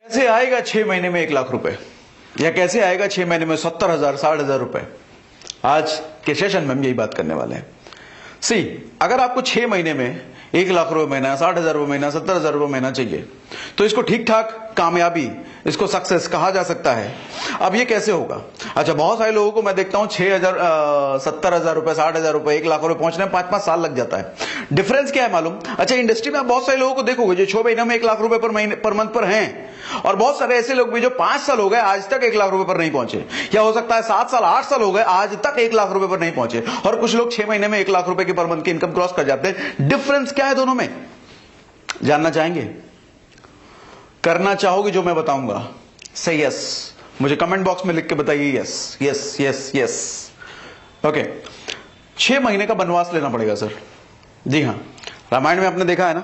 कैसे आएगा 6 महीने में 1 लाख रुपए, या कैसे आएगा 6 महीने में 70,000 60,000 रुपए? आज के सेशन में हम यही बात करने वाले हैं। सी, अगर आपको 6 महीने में 1 लाख रुपए महीना, 60,000 रुपए महीना, 70,000 रुपए महीना चाहिए, तो इसको ठीक ठाक कामयाबी, इसको सक्सेस कहा जा सकता है। अब ये कैसे होगा? अच्छा, बहुत सारे लोगों को मैं देखता हूं 6,000 70,000 रुपए, 60,000 रुपए, 1 लाख रुपए पहुंचने में 5-5 साल लग जाता है। डिफरेंस क्या है मालूम? अच्छा, इंडस्ट्री में आप बहुत सारे लोगों को देखोगे जो 6 महीने में 1 लाख रुपए पर मंथ पर हैं, और बहुत सारे ऐसे लोग भी जो 5 साल हो गए आज तक 1 लाख रुपए पर नहीं पहुंचे, या हो सकता है 7 साल 8 साल हो गए आज तक 1 लाख रुपए पर नहीं पहुंचे, और कुछ लोग 6 महीने में 1 लाख रुपए की पर मंथ की इनकम क्रॉस कर जाते हैं। डिफरेंस क्या है दोनों में? जानना चाहेंगे? करना चाहोगे जो मैं बताऊंगा? से यस, मुझे कमेंट बॉक्स में लिख के बताइए yes yes yes yes. Okay, 6 महीने का वनवास लेना पड़ेगा सर। जी हां, रामायण में आपने देखा है ना,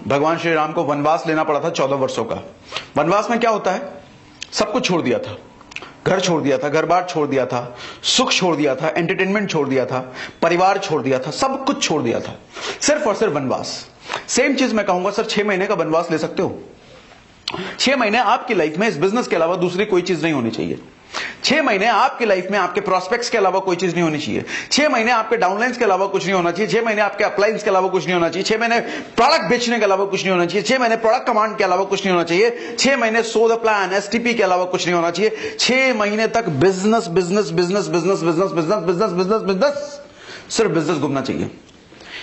भगवान श्री राम को वनवास लेना पड़ा था 14 वर्षों का। वनवास में क्या होता है? सब कुछ छोड़ दिया था, घर छोड़ दिया था, घर बार छोड़ दिया था, सुख छोड़ दिया था, एंटरटेनमेंट छोड़ दिया था, परिवार छोड़ दिया था, सब कुछ छोड़ दिया था, सिर्फ और सिर्फ वनवास। सेम चीज मैं कहूंगा सर, 6 महीने का वनवास ले सकते हो। 6 महीने आपकी लाइफ में इस बिजनेस के अलावा दूसरी कोई चीज नहीं होनी चाहिए। 6 महीने आपकी लाइफ में आपके प्रोस्पेक्ट्स के अलावा कोई चीज नहीं होनी चाहिए। 6 महीने आपके डाउनलाइंस के अलावा कुछ नहीं होना चाहिए। 6 महीने आपके अपलाइंस के अलावा कुछ नहीं होना चाहिए। 6 महीने प्रोडक्ट बेचने के अलावा कुछ नहीं होना चाहिए। 6 महीने प्रोडक्ट कमांड के अलावा कुछ नहीं होना चाहिए। 6 महीने सो द प्लान एसटीपी के अलावा कुछ नहीं होना चाहिए। 6 महीने तक business business business business business business business business business, सिर्फ बिजनेस घूमना चाहिए।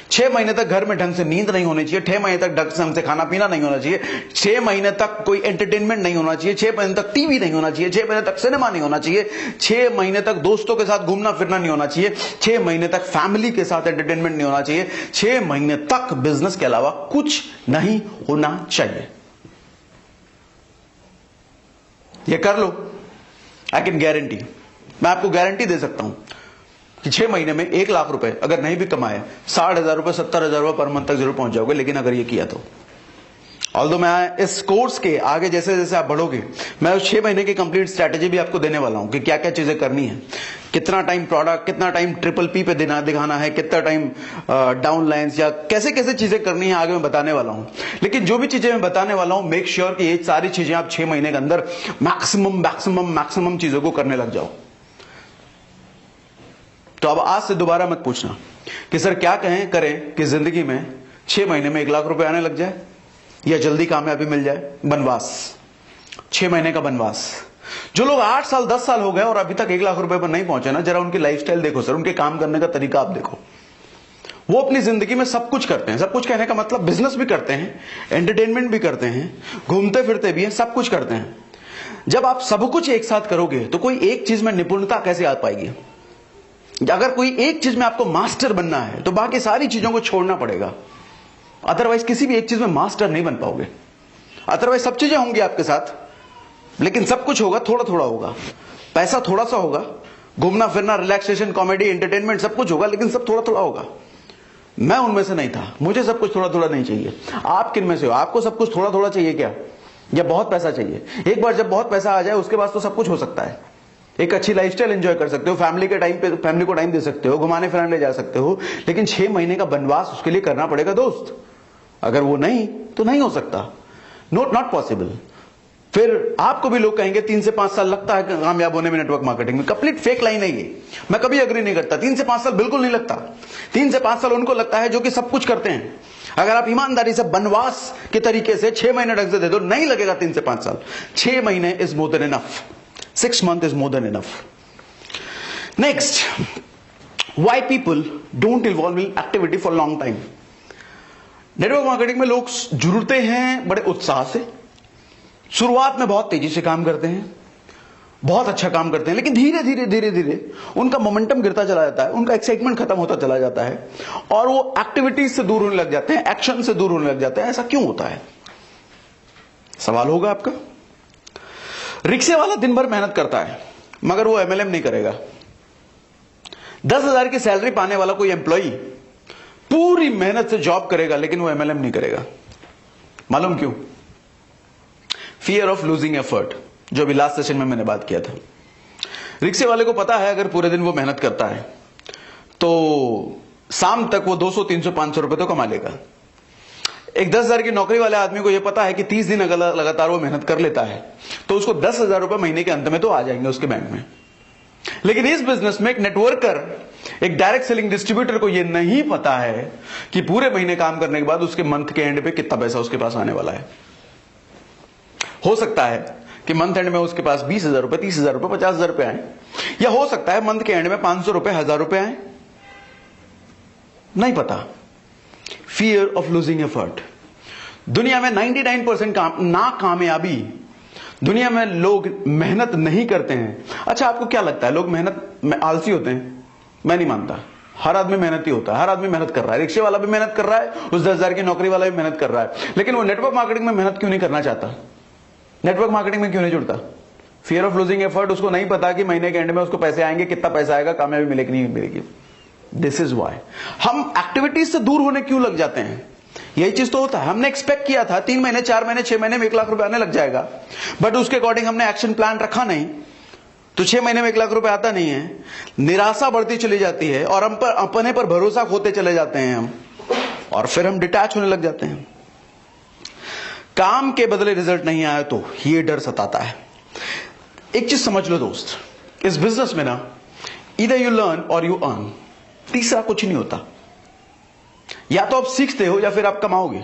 6 महीने तक घर में ढंग से नींद नहीं होनी चाहिए। 6 महीने तक ढंग से खाना पीना नहीं होना चाहिए। 6 महीने तक कोई एंटरटेनमेंट नहीं होना चाहिए। 6 महीने तक टीवी नहीं होना चाहिए। 6 महीने तक सिनेमा नहीं होना चाहिए। 6 महीने तक दोस्तों के साथ घूमना फिरना नहीं होना चाहिए। 6 महीने तक फैमिली के साथ एंटरटेनमेंट नहीं होना चाहिए। 6 महीने तक बिजनेस के अलावा कुछ नहीं होना चाहिए। ये कर लो, आई कैन गारंटी, मैं आपको गारंटी दे सकता हूं कि 6 महीने में 1 लाख रुपए अगर नहीं भी कमाए, 60,000 रुपए 70,000 रुपए पर मंथ तक जरूर पहुंच जाओगे। लेकिन अगर ये किया तो, ऑल्दो मैं इस कोर्स के आगे जैसे जैसे आप बढ़ोगे, मैं उस 6 महीने की कंप्लीट स्ट्रैटेजी भी आपको देने वाला हूं कि क्या क्या चीजें करनी है, कितना टाइम प्रोडक्ट, कितना टाइम ट्रिपल पी पे दिखाना है, कितना टाइम डाउन लाइन्स, या कैसे कैसे चीजें करनी है आगे मैं बताने वाला हूं। लेकिन जो भी चीजें मैं बताने वाला हूं, मेक श्योर कि ये सारी चीजें आप 6 महीने के अंदर मैक्सिमम मैक्सिमम मैक्सिमम चीजों को करने लग जाओ। तो अब आज से दोबारा मत पूछना कि सर क्या करें कि जिंदगी में 6 महीने में 1 लाख रुपए आने लग जाए या जल्दी कामयाबी मिल जाए। वनवास, 6 महीने का वनवास। जो लोग 8 साल 10 साल हो गए और अभी तक 1 लाख रुपए पर नहीं पहुंचे ना, जरा उनकी लाइफस्टाइल देखो सर, उनके काम करने का तरीका आप देखो। वो अपनी जिंदगी में सब कुछ करते हैं। सब कुछ कहने का मतलब बिजनेस भी करते हैं, एंटरटेनमेंट भी करते हैं, घूमते फिरते भी हैं, सब कुछ करते हैं। जब आप सब कुछ एक साथ करोगे तो कोई एक चीज में निपुणता कैसे आ पाएगी? अगर कोई एक चीज में आपको मास्टर बनना है तो बाकी सारी चीजों को छोड़ना पड़ेगा। अदरवाइज किसी भी एक चीज में मास्टर नहीं बन पाओगे। अदरवाइज सब चीजें होंगी आपके साथ, लेकिन सब कुछ होगा थोड़ा थोड़ा होगा, पैसा थोड़ा सा होगा, घूमना फिरना, रिलैक्सेशन, कॉमेडी, एंटरटेनमेंट सब कुछ होगा, लेकिन सब थोड़ा थोड़ा होगा। मैं उनमें से नहीं था, मुझे सब कुछ थोड़ा थोड़ा नहीं चाहिए। आप किन में से हो? आपको सब कुछ थोड़ा थोड़ा चाहिए क्या, या बहुत पैसा चाहिए? एक बार जब बहुत पैसा आ जाए उसके बाद तो सब कुछ हो सकता है। एक अच्छी लाइफस्टाइल एंजॉय कर सकते हो, फैमिली को टाइम दे सकते हो, घुमाने फिराने ले जा सकते हो, लेकिन 6 महीने का वनवास उसके लिए करना पड़ेगा दोस्त। अगर वो नहीं तो नहीं हो सकता, नॉट पॉसिबल। फिर आपको भी लोग कहेंगे 3 से 5 साल लगता है कामयाब होने में नेटवर्क मार्केटिंग में। कंप्लीट फेक लाइन है ये, मैं कभी अग्री नहीं करता। 3 से 5 साल बिल्कुल नहीं लगता। 3 से 5 साल उनको लगता है जो कि सब कुछ करते हैं। अगर आप ईमानदारी से वनवास के तरीके से 6 महीने ढंग से दे दो, नहीं लगेगा 3 से 5 साल। 6 महीने is more than enough. 6 months is more than enough. Next, why people don't involve in activity for long time? Network marketing में लोग जुड़ते हैं बड़े उत्साह से, शुरुआत में बहुत तेजी से काम करते हैं, बहुत अच्छा काम करते हैं, लेकिन धीरे धीरे धीरे धीरे उनका मोमेंटम गिरता चला जाता है, उनका एक्साइटमेंट खत्म होता चला जाता है, और वो एक्टिविटीज से दूर होने लग जाते हैं, एक्शन से दूर होने लग जाते हैं। ऐसा क्यों होता है? सवाल होगा आपका। रिक्शे वाला दिन भर मेहनत करता है मगर वो एमएलएम नहीं करेगा। 10,000 की सैलरी पाने वाला कोई एम्प्लॉई पूरी मेहनत से जॉब करेगा लेकिन वो एमएलएम नहीं करेगा। मालूम क्यों? फियर ऑफ लूजिंग एफर्ट, जो अभी लास्ट सेशन में मैंने बात किया था। रिक्शे वाले को पता है अगर पूरे दिन वो मेहनत करता है तो शाम तक वो 200 300 500 रुपए तो कमा लेगा। एक 10,000 की नौकरी वाले आदमी को यह पता है कि 30 दिन अगर लगातार वो मेहनत कर लेता है तो उसको 10,000 रुपए महीने के अंत में तो आ जाएंगे उसके बैंक में। लेकिन इस बिजनेस में एक नेटवर्कर, एक डायरेक्ट सेलिंग डिस्ट्रीब्यूटर को यह नहीं पता है कि पूरे महीने काम करने के बाद उसके मंथ के एंड पे कितना पैसा उसके पास आने वाला है। हो सकता है कि मंथ एंड में उसके पास 20,000 रुपए, 30,000 रुपए, 50,000 रुपए आए, या हो सकता है मंथ के एंड में 500 रुपए, 1,000 रुपए आए, नहीं पता। Fear of losing effort. दुनिया में 99% नाकामयाबी, दुनिया में लोग मेहनत नहीं करते हैं। अच्छा, आपको क्या लगता है लोग मेहनत में आलसी होते हैं? मैं नहीं मानता। हर आदमी मेहनती होता है, हर आदमी मेहनत कर रहा है। रिक्शे वाला भी मेहनत कर रहा है, उस 10,000 की नौकरी वाला भी मेहनत कर रहा है, लेकिन वो नेटवर्क मार्केटिंग में मेहनत क्यों नहीं करना चाहता? नेटवर्क मार्केटिंग में क्यों नहीं जुड़ता? Fear of losing effort. उसको नहीं पता कि महीने के एंड में उसको पैसे आएंगे, कितना पैसा आएगा, कामयाबी मिलेगी नहीं मिलेगी। दिस इज वाई हम एक्टिविटीज से दूर होने क्यों लग जाते हैं। यही चीज तो होता है। हमने एक्सपेक्ट किया था 3 महीने, 4 महीने, 6 महीने में 1 लाख रुपए आने लग जाएगा, बट उसके अकॉर्डिंग हमने एक्शन प्लान रखा नहीं, तो 6 महीने में 1 लाख रुपए आता नहीं है। निराशा बढ़ती चली जाती है और हम पर अपने पर भरोसा खोते चले जाते हैं हम, और फिर हम डिटैच होने लग जाते हैं। काम के बदले रिजल्ट नहीं आया तो ये डर सताता है। एक चीज समझ लो दोस्त, इस बिजनेस में ना ईदर यू लर्न और यू अर्न, तीसरा कुछ नहीं होता। या तो आप सीखते हो या फिर आप कमाओगे।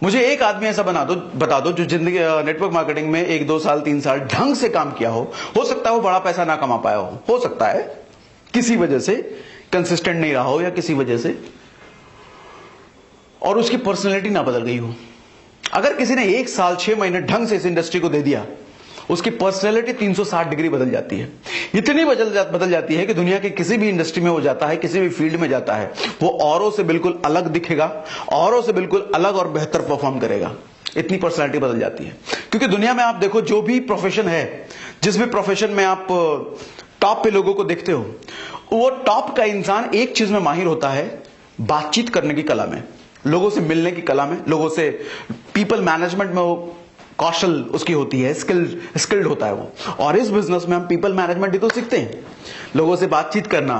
मुझे एक आदमी ऐसा बता दो जो जिंदगी नेटवर्क मार्केटिंग में 1, 2 साल, 3 साल ढंग से काम किया हो सकता है वो बड़ा पैसा ना कमा पाया हो सकता है किसी वजह से कंसिस्टेंट नहीं रहा हो, या किसी वजह से, और उसकी पर्सनैलिटी ना बदल गई हो। अगर किसी ने 1 साल 6 महीने ढंग से इस इंडस्ट्री को दे दिया, उसकी पर्सनैलिटी 360 डिग्री बदल जाती है। इतनी बदल जाती है कि दुनिया के किसी भी इंडस्ट्री में वो जाता है, किसी भी फील्ड में जाता है, वो औरों से बिल्कुल अलग दिखेगा, औरों से बिल्कुल अलग और बेहतर परफॉर्म करेगा। इतनी पर्सनैलिटी बदल जाती है। क्योंकि दुनिया में आप देखो, जो भी प्रोफेशन है, जिस भी प्रोफेशन में आप टॉप पे लोगों को देखते हो, वो टॉप का इंसान एक चीज में माहिर होता है, बातचीत करने की कला में, लोगों से मिलने की कला में, लोगों से पीपल मैनेजमेंट में वो कौशल उसकी होती है, स्किल्ड होता है वो। और इस बिजनेस में हम पीपल मैनेजमेंट ही तो सीखते हैं, लोगों से बातचीत करना,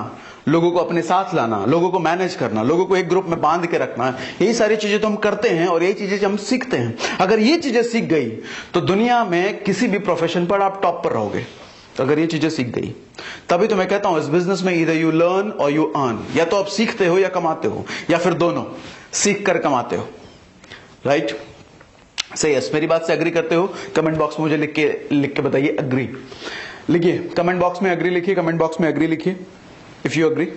लोगों को अपने साथ लाना, लोगों को मैनेज करना, लोगों को एक ग्रुप में बांध के रखना, यही सारी चीजें तो हम करते हैं और यही चीजें हम सीखते हैं। अगर ये चीजें सीख गई तो दुनिया में किसी भी प्रोफेशन पर आप टॉप पर रहोगे। तो अगर ये चीजें सीख गई, तभी तो मैं कहता हूं इस बिजनेस में ईदर यू लर्न और यू अर्न। या तो आप सीखते हो या कमाते हो, या फिर दोनों, सीख कर कमाते हो। राइट? सही। यस, मेरी बात से एग्री करते हो? कमेंट बॉक्स में मुझे लिख के बताइए एग्री। लिखिए कमेंट बॉक्स में एग्री लिखिए, कमेंट बॉक्स में एग्री लिखिए इफ यू एग्री।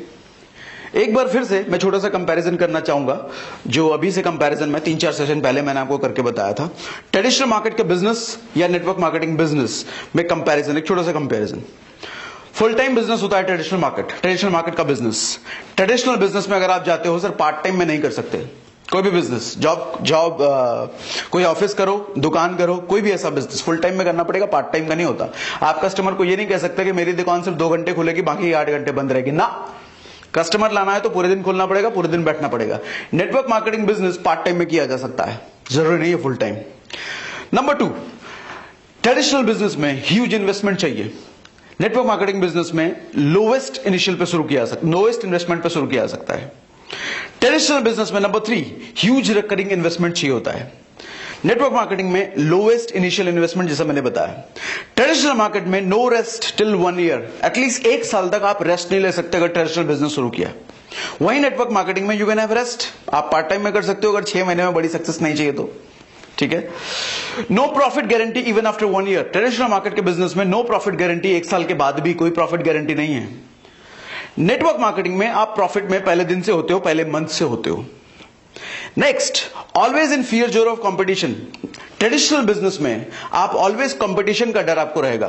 एक बार फिर से मैं छोटा सा कंपैरिजन करना चाहूंगा, जो अभी से कंपैरिजन में 3-4 सेशन पहले मैंने आपको करके बताया था। ट्रेडिशनल मार्केट के बिजनेस या नेटवर्क मार्केटिंग बिजनेस में कंपैरिजन, एक छोटा सा कंपैरिजन। फुल टाइम बिजनेस होता है ट्रेडिशनल मार्केट का बिजनेस। ट्रेडिशनल बिजनेस में अगर आप जाते हो सर, पार्ट टाइम में नहीं कर सकते कोई भी बिजनेस। जॉब कोई ऑफिस करो, दुकान करो, कोई भी ऐसा बिजनेस फुल टाइम में करना पड़ेगा, पार्ट टाइम का नहीं होता। आप कस्टमर को ये नहीं कह सकते कि मेरी दुकान सिर्फ 2 घंटे खुलेगी, बाकी 8 घंटे बंद रहेगी ना। कस्टमर लाना है तो पूरे दिन खोलना पड़ेगा, पूरे दिन बैठना पड़ेगा। Network marketing business part time में किया जा सकता है, जरूरी नहीं है full time. Number 2, traditional business में ह्यूज इन्वेस्टमेंट चाहिए। नेटवर्क मार्केटिंग बिजनेस में लोएस्ट इनिशियल पे शुरू किया सकता, लोएस्ट इन्वेस्टमेंट पे शुरू किया जा सकता है। ट्रेडिशनल बिजनेस में नंबर 3, ह्यूज रिकरिंग इन्वेस्टमेंट चाहिए होता है। नेटवर्क मार्केटिंग में लोएस्ट इनिशियल इन्वेस्टमेंट, जैसा मैंने बताया। ट्रेडिशनल मार्केट में no rest till 1 year, at least 1 साल तक आप रेस्ट नहीं ले सकते अगर ट्रेडिशनल बिजनेस शुरू किया। वहीं नेटवर्क मार्केटिंग में यू कैन हैव रेस्ट, आप पार्ट टाइम में कर सकते हो अगर 6 महीने में बड़ी सक्सेस नहीं चाहिए तो। ठीक है? No profit guarantee even after 1 year. Traditional market के बिजनेस में नो प्रॉफिट गारंटी, 1 साल के बाद भी कोई प्रॉफिट गारंटी नहीं है। नेटवर्क मार्केटिंग में आप प्रॉफिट में पहले दिन से होते हो, पहले मंथ से होते हो। नेक्स्ट, ऑलवेज इन फियर जोर ऑफ कंपटीशन। ट्रेडिशनल बिजनेस में आप ऑलवेज कंपटीशन का डर आपको रहेगा,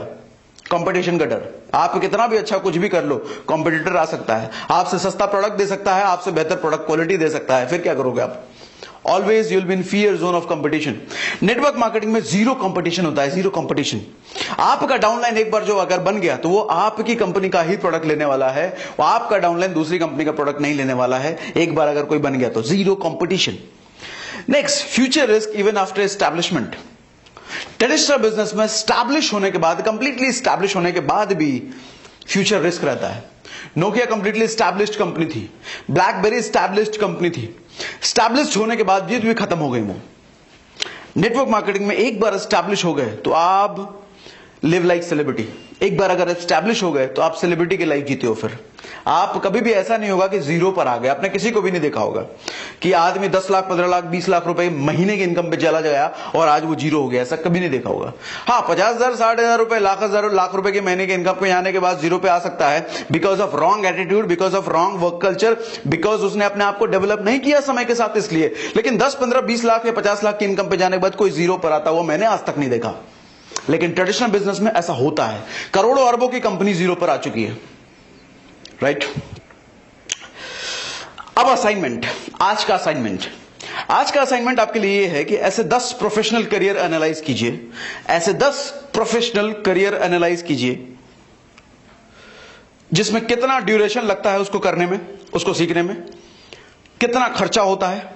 कंपटीशन का डर। आप कितना भी अच्छा कुछ भी कर लो, कॉम्पिटिटर आ सकता है, आपसे सस्ता प्रोडक्ट दे सकता है, आपसे बेहतर प्रोडक्ट क्वालिटी दे सकता है, फिर क्या करोगे आप? Always you'll be in fear zone of competition. Network marketing में जीरो कंपटीशन होता है, जीरो कंपटीशन। आपका डाउनलाइन एक बार जो अगर बन गया तो वो आपकी कंपनी का ही प्रोडक्ट लेने वाला है, वो आपका डाउनलाइन दूसरी कंपनी का प्रोडक्ट नहीं लेने वाला है। एक बार अगर कोई बन गया तो zero competition. Next, future risk even after establishment. Traditional business में स्टैब्लिश होने के बाद, कंप्लीटली स्टैब्लिश होने के बाद भी फ्यूचर रिस्क रहता है। नोकिया कंप्लीटली स्टैब्लिश्ड कंपनी थी, ब्लैकबेरी स्टैब्लिश्ड कंपनी थी, स्टैब्लिश होने के बाद भी खत्म हो गई वो। नेटवर्क मार्केटिंग में एक बार एस्टैब्लिश हो गए तो आप लिव लाइक सेलिब्रिटी। एक बार अगर एस्टैब्लिश हो गए तो आप सेलिब्रिटी की लाइफ जीते हो। फिर आप कभी भी ऐसा नहीं होगा कि जीरो पर आ गए। आपने किसी को भी नहीं देखा होगा कि आदमी 10 लाख 15 लाख 20 लाख रुपए महीने की इनकम पे चला गया और आज वो जीरो हो गया, ऐसा कभी नहीं देखा होगा। हाँ, 50,000 60,000 रुपए लाख रुपए के महीने के इनकम पे आने के बाद जीरो पे आ सकता है, because of wrong attitude, because of wrong work culture, because उसने अपने आप को डेवलप नहीं किया समय के साथ, इसलिए। लेकिन 10 15 20 लाख या 50 लाख की इनकम पे जाने के बाद कोई जीरो पर आता हुआ मैंने आज तक नहीं देखा। लेकिन ट्रेडिशनल बिजनेस में ऐसा होता है। करोड़ों अरबों की कंपनी जीरो पर आ चुकी है, राइट। अब असाइनमेंट, आज का असाइनमेंट आपके लिए यह है कि ऐसे 10 प्रोफेशनल करियर एनालाइज कीजिए। ऐसे 10 प्रोफेशनल करियर एनालाइज कीजिए जिसमें कितना ड्यूरेशन लगता है उसको करने में, उसको सीखने में, कितना खर्चा होता है,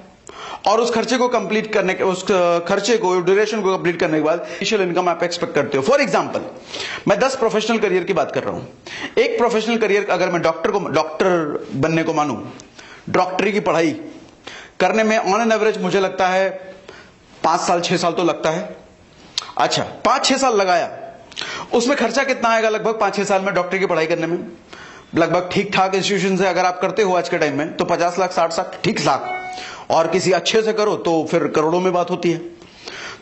और उस खर्चे को कंप्लीट करने के, उस खर्चे को, ड्यूरेशन को कंप्लीट करने के बाद इनिशियल इनकम आप एक्सपेक्ट करते हो। फॉर एग्जांपल, मैं 10 प्रोफेशनल करियर की बात कर रहा हूं। एक प्रोफेशनल करियर अगर मैं डॉक्टर बनने को मानूं, डॉक्टरी की पढ़ाई करने में ऑन एन एवरेज मुझे लगता है 5 साल 6 साल तो लगता है। अच्छा, 5-6 साल लगाया, उसमें खर्चा कितना आएगा लगभग 5-6 साल में डॉक्टरी की पढ़ाई करने में? लगभग ठीक ठाक इंस्टीट्यूशन से अगर आप करते हो आज के टाइम में तो 50 लाख 60 लाख ठीक ठाक, और किसी अच्छे से करो तो फिर करोड़ों में बात होती है।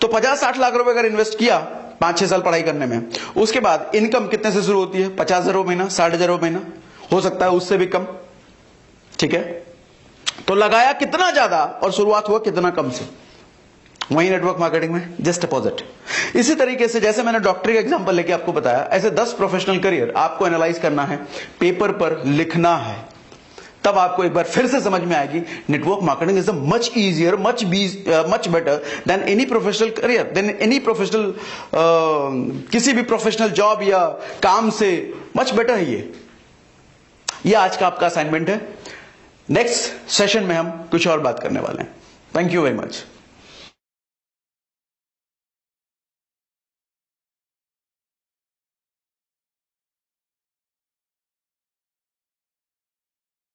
तो 50-60 लाख रुपए अगर इन्वेस्ट किया 5-6 साल पढ़ाई करने में, उसके बाद इनकम कितने से शुरू होती है? 50,000 महीना, 60,000 महीना, हो सकता है उससे भी कम, ठीक है। तो लगाया कितना ज्यादा और शुरुआत हुआ कितना कम से। वही नेटवर्क मार्केटिंग में जस्ट अपोजिट। इसी तरीके से जैसे मैंने डॉक्टरी का एग्जांपल लेके आपको बताया, ऐसे 10 प्रोफेशनल करियर आपको एनालाइज करना है, पेपर पर लिखना है, तब आपको एक बार फिर से समझ में आएगी network marketing is a much easier, much better than any professional career, than any professional, किसी भी प्रोफेशनल जॉब या काम से मच बेटर है ये आज का आपका असाइनमेंट है। नेक्स्ट सेशन में हम कुछ और बात करने वाले हैं। Thank you very much.